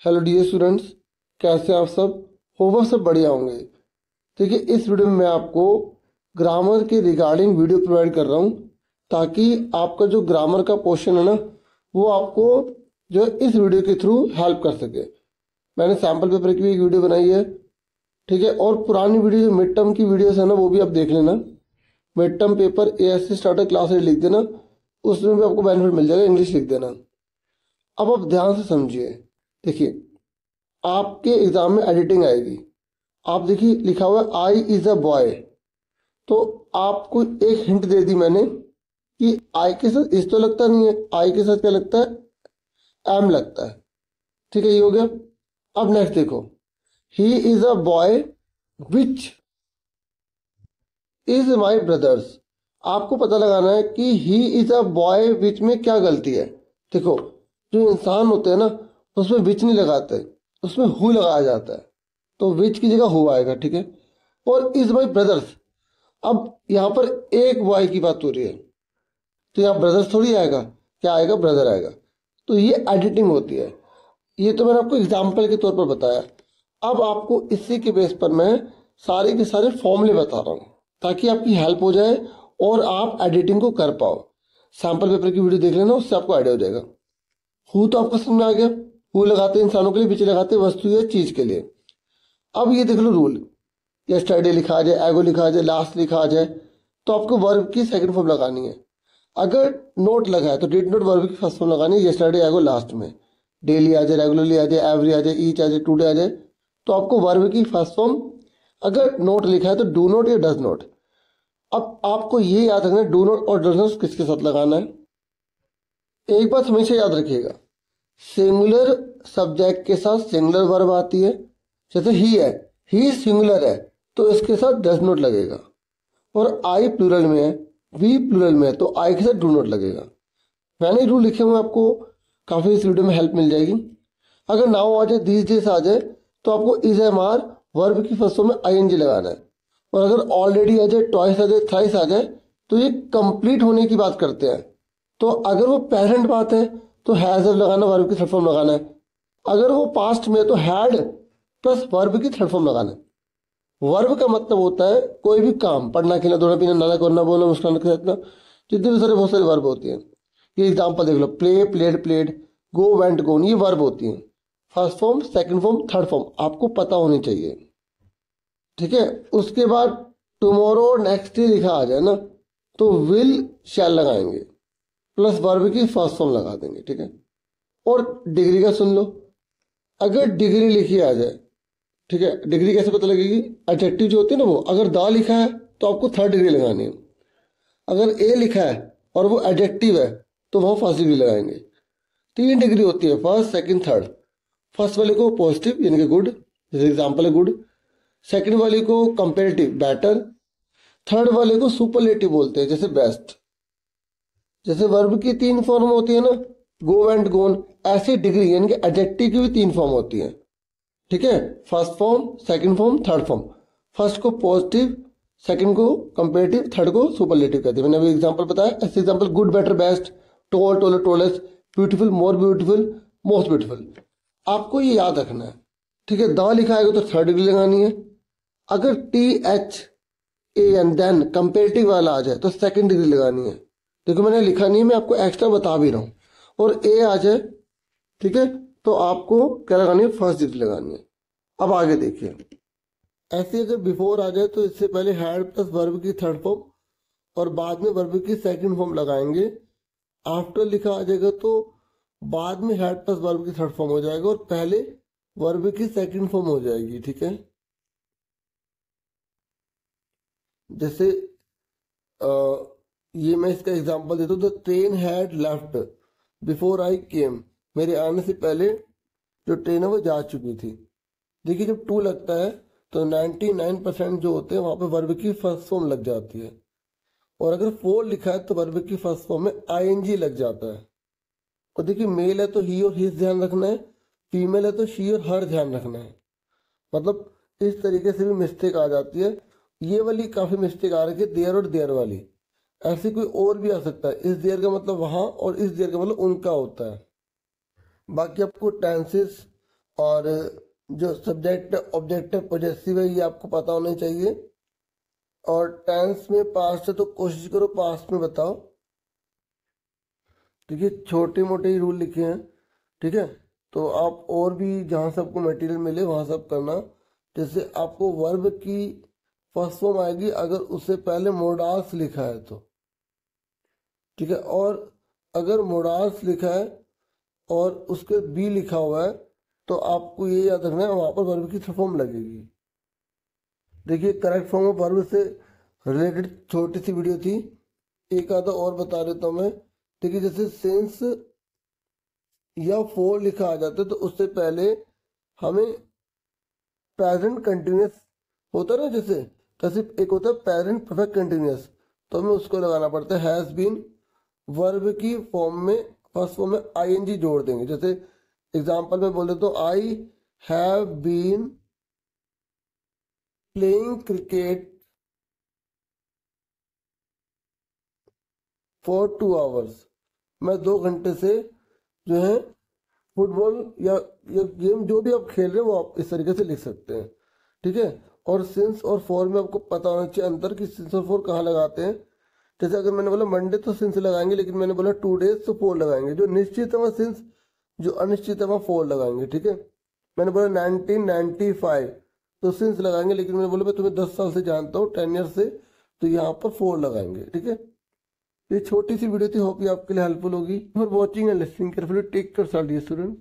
Hello dear students, कैसे हैं आप सब। होप आप सब बढ़िया होंगे। देखिए, इस वीडियो में मैं आपको ग्रामर के रिगार्डिंग वीडियो प्रोवाइड कर रहा हूँ ताकि आपका जो ग्रामर का पोर्शन है ना, वो आपको जो है इस वीडियो के थ्रू हेल्प कर सके। मैंने सैम्पल पेपर की भी एक वीडियो बनाई है, ठीक है। और पुरानी वीडियो जो मिड टर्म की वीडियोस है ना, वो भी आप देख लेना। Mid term paper ASC starter class 8 लिख देना, उसमें भी आपको बेनिफिट मिल जाएगा। इंग्लिश लिख देना। अब आप ध्यान से समझिए। देखिए, आपके एग्जाम में एडिटिंग आएगी। आप देखिए, लिखा हुआ है आई इज अ बॉय। तो आपको एक हिंट दे दी मैंने कि आई के साथ इस तो लगता नहीं है, आई के साथ क्या लगता है, एम लगता है। ठीक है, ये हो गया। अब नेक्स्ट देखो, he is a boy which is my brothers. आपको पता लगाना है कि ही इज अ बॉय विच में क्या गलती है। देखो, जो इंसान होते हैं ना, उसमें विच नहीं लगाते, उसमें हु लगाया जाता है। तो विच की जगह हु आएगा, ठीक है। और इज माई ब्रदर्स, अब यहाँ पर एक बॉय की बात हो रही है, तो यहाँ ब्रदर्स थोड़ी आएगा, क्या आएगा, ब्रदर आएगा। तो ये एडिटिंग होती है। ये तो मैंने आपको एग्जाम्पल के तौर पर बताया। अब आपको इसी के बेस पर मैं सारे के सारे फॉर्मूले बता रहा हूँ ताकि आपकी हेल्प हो जाए और आप एडिटिंग को कर पाओ। सैम्पल पेपर की वीडियो देख लेना, उससे आपको आइडिया हो जाएगा। हु तो आपको समझ में आ गया। हु लगाते हैं इंसानों के लिए, विच लगाते हैं वस्तु या चीज के लिए। अब ये देख लो रूल, यस्टरडे लिखा आ जाए, एगो लिखा आ जाए, लास्ट लिखा आ जाए, तो आपको वर्ब की सेकंड फॉर्म लगानी है। अगर नोट लगा है तो डिड नोट वर्ब की फर्स्ट फॉर्म लगानी है, यस्टरडे एगो लास्ट में। डेली आ जाए, रेगुलरली आ जाए, एवरी आ जाए, ईच आ जाए, टुडे आ जाए, तो आपको वर्ब की फर्स्ट फॉर्म अगर नोट लिखा है तो डू नोट या डज नोट। अब आपको ये याद रखना है डू नोट और डज नोट किसके साथ लगाना है। एक बात हमेशा याद रखिएगा, सिंगुलर सब्जेक्ट के साथ सिंगुलर वर्ब आती है। जैसे ही है, ही सिंगुलर है, तो इसके साथ डज नोट लगेगा। और आई प्लूरल में है, वी प्लूरल में है, तो आई के साथ डू नोट लगेगा। मैंने रूल लिखे हुए, आपको काफी इस वीडियो में हेल्प मिल जाएगी। अगर नाउ आ जाए, दीज डेज आ जाए, तो आपको इज एम आर वर्ब की फर्स्ट फॉर्म में आईएनजी लगाना है। और अगर ऑलरेडी आ जाए, ट्वाइस आ जाए, थ्राइस आ जाए, तो ये कंप्लीट होने की बात करते हैं। तो अगर वो प्रेजेंट बात है तो हैज लगाना, वर्ब की थर्ड फॉर्म लगाना है। अगर वो पास्ट में है तो हैड प्लस वर्ब की थर्ड फॉर्म लगाना है। वर्ब का मतलब होता है कोई भी काम, पढ़ना, खेलना, दौड़ना, पीना, नाना, करना, बोलना, मुस्कुराना, खरीदना, जितने भी सारे बहुत सारे वर्ब होती हैं। ये एग्जांपल देख लो, प्ले, प्लेड, प्लेड, गो, वेंट, गोन, ये वर्ब होती हैं। First form, second form, third form आपको पता होनी चाहिए, ठीक है। उसके बाद टुमारो, नेक्स्ट डे लिखा आ जाए ना, तो विल, शैल लगाएंगे, प्लस वर्ब की फर्स्ट फॉर्म लगा देंगे, ठीक है। और डिग्री का सुन लो, अगर डिग्री लिखी आ जाए, ठीक है, डिग्री कैसे पता लगेगी, एडजेक्टिव जो होती है ना, वो अगर द लिखा है तो आपको थर्ड डिग्री लगानी है। अगर ए लिखा है और वो एडजेक्टिव है तो वहां फर्स्ट डिग्री लगाएंगे। तीन डिग्री होती है, फर्स्ट, सेकंड, थर्ड। फर्स्ट वाले को पॉजिटिव यानी कि गुड, जैसे एग्जांपल है गुड। सेकंड वाले को कंपेरेटिव, बेटर। थर्ड वाले को सुपरलेटिव बोलते हैं, जैसे बेस्ट। जैसे वर्ब की तीन फॉर्म होती है ना, गो एंड गोन, ऐसे डिग्री यानी कि एडजेक्टिव की भी तीन फॉर्म होती है, ठीक है। First form, second form, third form. First को पॉजिटिव, सेकंड को कंपेरेटिव, थर्ड को सुपरलेटिव कहते हैं। मैंने अभी एग्जांपल बताया, ऐसे example good, better, best, tall, taller, tallest, beautiful, more beautiful, most beautiful. आपको ये याद रखना है, ठीक है। द लिखा आएगा तो थर्ड डिग्री लगानी है। अगर THAN देन कंपेरेटिव वाला आ जाए तो सेकंड डिग्री लगानी है। देखो, मैंने लिखा नहीं है, मैं आपको एक्स्ट्रा बता भी रहा हूँ। और ए आ जाए, ठीक है, तो आपको क्या लगानी है, फर्स्ट डिग्री लगानी है। अब आगे देखिए, ऐसे अगर बिफोर आ जाए तो इससे पहले हैड प्लस वर्ब की थर्ड फॉर्म और बाद में वर्ब की सेकंड फॉर्म लगाएंगे। आफ्टर लिखा आ जाएगा तो बाद में हैड प्लस वर्ब की थर्ड फॉर्म हो जाएगा और पहले वर्ब की सेकंड फॉर्म हो जाएगी, ठीक है। जैसे आ, ये मैं इसका एग्जांपल देता हूँ, the train had left before I came. मेरे आने से पहले जो ट्रेन है वो जा चुकी थी। देखिए, जब टू लगता है तो 99% जो होते हैं वहां पे वर्ब की फर्स्ट फॉर्म लग जाती है। और अगर फोर लिखा है तो वर्ब की फर्स्ट फॉर्म में आईएनजी लग जाता है। और देखिए, मेल है तो ही और हिज ध्यान रखना है, फीमेल है तो शी और हर ध्यान रखना है। मतलब इस तरीके से भी मिस्टेक आ जाती है। ये वाली काफी मिस्टेक आ रही है, देयर और देयर वाली। ऐसी कोई और भी आ सकता है, इस देयर का मतलब वहां और इस देयर का मतलब उनका होता है। बाकी आपको टेंसेस और जो सब्जेक्ट ऑब्जेक्टिव पॉजेसिव है ये आपको पता होना चाहिए। और टेंस में पास्ट है तो कोशिश करो पास्ट में बताओ। ठीक है, छोटे मोटे ही रूल लिखे हैं। ठीक है, तो आप और भी जहाँ से आपको मटेरियल मिले वहाँ सब करना। जैसे आपको वर्ब की फर्स्ट फॉर्म आएगी अगर उससे पहले मोडास लिखा है तो। ठीक है, और अगर मोडास लिखा है और उसके बी लिखा हुआ है तो आपको ये याद रखना है वहाँ पर वर्ब की फॉर्म लगेगी। देखिए करेक्ट फॉर्म ऑफ वर्ब से रिलेटेड छोटी सी वीडियो थी, एक आधा और बता देता हूँ मैं। देखिए जैसे सिंस या फोर लिखा आ जाता है तो उससे पहले हमें प्रेजेंट कंटिन्यूस होता है ना, जैसे एक होता है प्रेजेंट परफेक्ट कंटिन्यूस, तो हमें उसको लगाना पड़ता है हैज बीन। वर्ब की फॉर्म में फर्स्ट फॉर्म में आईएनजी जोड़ देंगे। जैसे एग्जांपल में बोल देता हूँ I have been playing cricket for 2 hours. मैं 2 घंटे से जो है फुटबॉल या गेम जो भी आप खेल रहे हो वो आप इस तरीके से लिख सकते हैं। ठीक है, और सिंस और फॉर में आपको पता होना चाहिए अंतर कि सिंस और फॉर कहाँ लगाते हैं। जैसे अगर मैंने बोला मंडे तो सिंस लगाएंगे, लेकिन मैंने बोला 2 डेज तो फॉर लगाएंगे। जो निश्चित है वहाँ सिंस, जो अनिश्चित है वहाँ फॉर लगाएंगे। ठीक है, मैंने बोला 1995 तो सिंस लगाएंगे, लेकिन मैंने बोला मैं तुम्हें 10 साल से जानता हूँ, 10 ईयर से, तो यहाँ पर फॉर लगाएंगे। ठीक है, ये छोटी सी वीडियो थी, होप ये आपके लिए हेल्पफुल होगी। For watching and listening carefully, take care student.